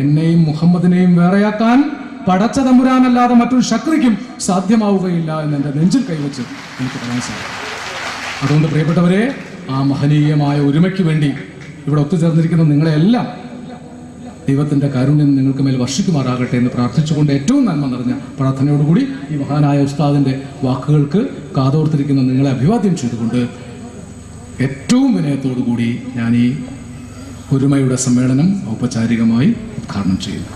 എന്നെയും മുഹമ്മദിനെയും വേറെയാക്കാൻ പടച്ച തമ്പുരാനല്ലാതെ മറ്റൊരു ശക്തിക്കും സാധ്യമാവുകയില്ല എന്ന് എൻ്റെ നെഞ്ചിൽ കൈവച്ച് എനിക്ക് പറയാൻ സാധിക്കും. അതുകൊണ്ട് പ്രിയപ്പെട്ടവരെ, ആ മഹനീയമായ ഒരുമയ്ക്ക് വേണ്ടി ഇവിടെ ഒത്തുചേർന്നിരിക്കുന്ന നിങ്ങളെല്ലാം ദൈവത്തിൻ്റെ കാരുണ്യം നിങ്ങൾക്ക് മേൽ വർഷിക്കുമാറാകട്ടെ എന്ന് പ്രാർത്ഥിച്ചുകൊണ്ട് ഏറ്റവും നന്മ നിറഞ്ഞ പ്രാർത്ഥനയോടുകൂടി ഈ മഹാനായ ഉസ്താദിൻ്റെ വാക്കുകൾക്ക് കാതോർത്തിരിക്കുന്ന നിങ്ങളെ അഭിവാദ്യം ചെയ്തുകൊണ്ട് ഏറ്റവും വിനയത്തോടു കൂടി ഞാൻ ഈ ഒരുമയുടെ സമ്മേളനം ഔപചാരികമായി ഉദ്ഘാടനം ചെയ്യുന്നു.